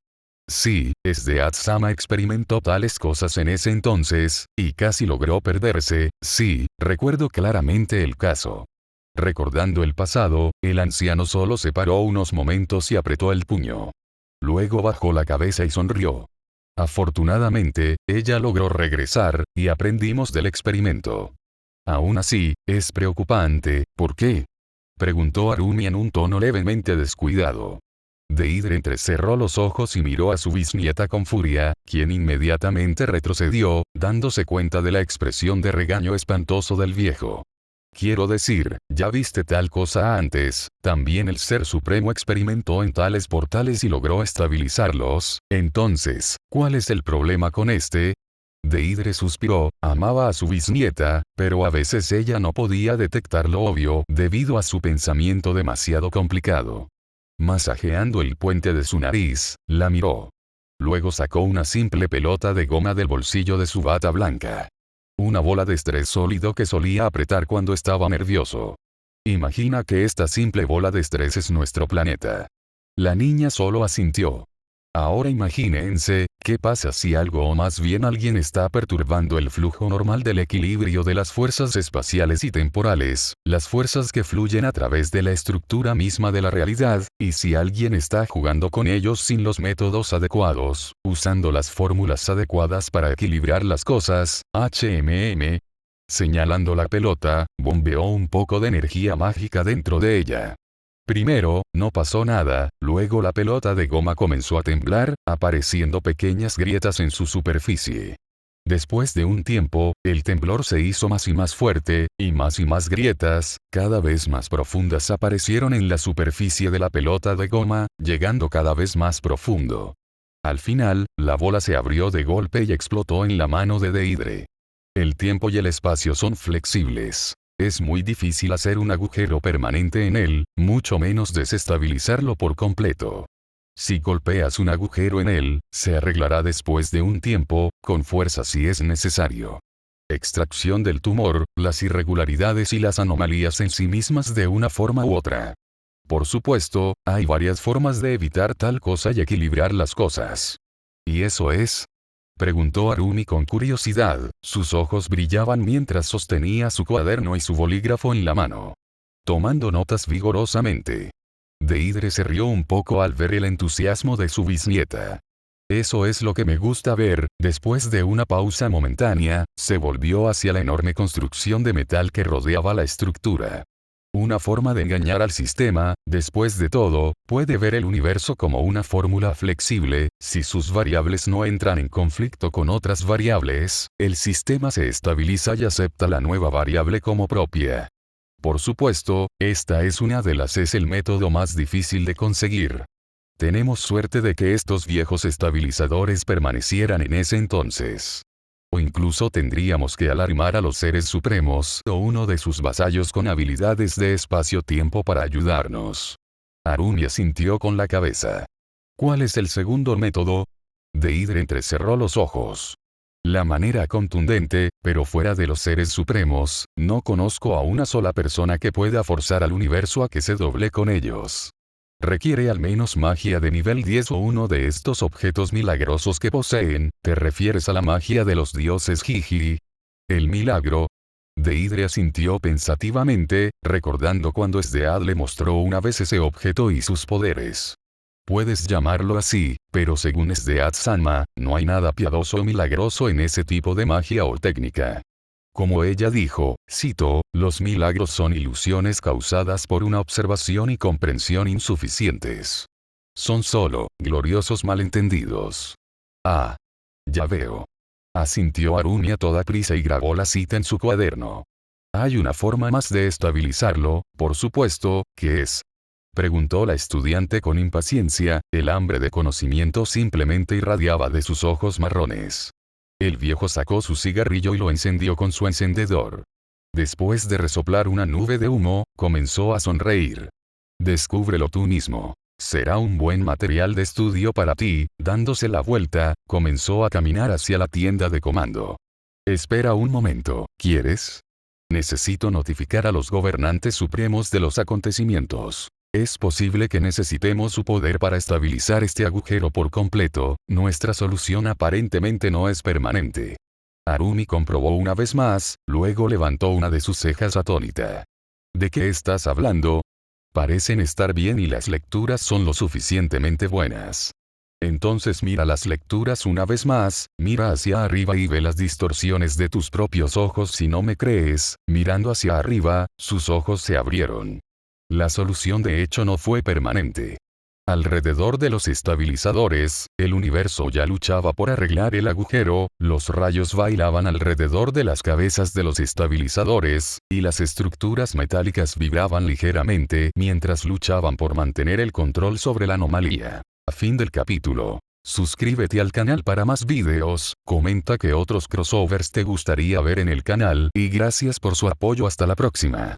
A: Sí, Esdeath-sama experimentó tales cosas en ese entonces, y casi logró perderse. Sí, recuerdo claramente el caso. Recordando el pasado, el anciano solo se paró unos momentos y apretó el puño. Luego bajó la cabeza y sonrió. Afortunadamente, ella logró regresar, y aprendimos del experimento. Aún así, es preocupante. ¿Por qué? Preguntó Harumi en un tono levemente descuidado. Deidre entrecerró los ojos y miró a su bisnieta con furia, quien inmediatamente retrocedió, dándose cuenta de la expresión de regaño espantoso del viejo. Quiero decir, ya viste tal cosa antes, también el Ser Supremo experimentó en tales portales y logró estabilizarlos. Entonces, ¿cuál es el problema con este? Deidre suspiró, amaba a su bisnieta, pero a veces ella no podía detectar lo obvio debido a su pensamiento demasiado complicado. Masajeando el puente de su nariz, la miró. Luego sacó una simple pelota de goma del bolsillo de su bata blanca. Una bola de estrés sólido que solía apretar cuando estaba nervioso. Imagina que esta simple bola de estrés es nuestro planeta. La niña solo asintió. Ahora imagínense, ¿qué pasa si algo o más bien alguien está perturbando el flujo normal del equilibrio de las fuerzas espaciales y temporales, las fuerzas que fluyen a través de la estructura misma de la realidad, y si alguien está jugando con ellos sin los métodos adecuados, usando las fórmulas adecuadas para equilibrar las cosas? Señalando la pelota, bombeó un poco de energía mágica dentro de ella. Primero, no pasó nada, luego la pelota de goma comenzó a temblar, apareciendo pequeñas grietas en su superficie. Después de un tiempo, el temblor se hizo más y más fuerte, y más grietas, cada vez más profundas aparecieron en la superficie de la pelota de goma, llegando cada vez más profundo. Al final, la bola se abrió de golpe y explotó en la mano de Deidre. El tiempo y el espacio son flexibles. Es muy difícil hacer un agujero permanente en él, mucho menos desestabilizarlo por completo. Si golpeas un agujero en él, se arreglará después de un tiempo, con fuerza si es necesario. Extracción del tumor, las irregularidades y las anomalías en sí mismas de una forma u otra. Por supuesto, hay varias formas de evitar tal cosa y equilibrar las cosas. ¿Y eso es? Preguntó Harumi con curiosidad, sus ojos brillaban mientras sostenía su cuaderno y su bolígrafo en la mano. Tomando notas vigorosamente. Deidre se rió un poco al ver el entusiasmo de su bisnieta. Eso es lo que me gusta ver. Después de una pausa momentánea, se volvió hacia la enorme construcción de metal que rodeaba la estructura. Una forma de engañar al sistema, después de todo, puede ver el universo como una fórmula flexible. Si sus variables no entran en conflicto con otras variables, el sistema se estabiliza y acepta la nueva variable como propia. Por supuesto, esta es el método más difícil de conseguir. Tenemos suerte de que estos viejos estabilizadores permanecieran en ese entonces. O incluso tendríamos que alarmar a los seres supremos o uno de sus vasallos con habilidades de espacio-tiempo para ayudarnos. Harumi asintió con la cabeza. ¿Cuál es el segundo método? Deidre entrecerró los ojos. La manera contundente, pero fuera de los seres supremos, no conozco a una sola persona que pueda forzar al universo a que se doble con ellos. Requiere al menos magia de nivel 10 o uno de estos objetos milagrosos que poseen. ¿Te refieres a la magia de los dioses Jiji? El milagro. Deidre asintió pensativamente, recordando cuando Sdead le mostró una vez ese objeto y sus poderes. Puedes llamarlo así, pero según Sdead-sama, no hay nada piadoso o milagroso en ese tipo de magia o técnica. Como ella dijo, cito, los milagros son ilusiones causadas por una observación y comprensión insuficientes. Son solo, gloriosos malentendidos. Ah. Ya veo. Asintió Arumi a toda prisa y grabó la cita en su cuaderno. Hay una forma más de estabilizarlo, por supuesto, ¿qué es? Preguntó la estudiante con impaciencia, el hambre de conocimiento simplemente irradiaba de sus ojos marrones. El viejo sacó su cigarrillo y lo encendió con su encendedor. Después de resoplar una nube de humo, comenzó a sonreír. Descúbrelo tú mismo. Será un buen material de estudio para ti. Dándose la vuelta, comenzó a caminar hacia la tienda de comando. Espera un momento, ¿quieres? Necesito notificar a los gobernantes supremos de los acontecimientos. Es posible que necesitemos su poder para estabilizar este agujero por completo. Nuestra solución aparentemente no es permanente. Arumi comprobó una vez más, luego levantó una de sus cejas atónita. ¿De qué estás hablando? Parecen estar bien y las lecturas son lo suficientemente buenas. Entonces mira las lecturas una vez más, mira hacia arriba y ve las distorsiones de tus propios ojos. Si no me crees, mirando hacia arriba, sus ojos se abrieron. La solución de hecho no fue permanente. Alrededor de los estabilizadores, el universo ya luchaba por arreglar el agujero, los rayos bailaban alrededor de las cabezas de los estabilizadores, y las estructuras metálicas vibraban ligeramente mientras luchaban por mantener el control sobre la anomalía. A fin del capítulo. Suscríbete al canal para más videos, comenta qué otros crossovers te gustaría ver en el canal y gracias por su apoyo. Hasta la próxima.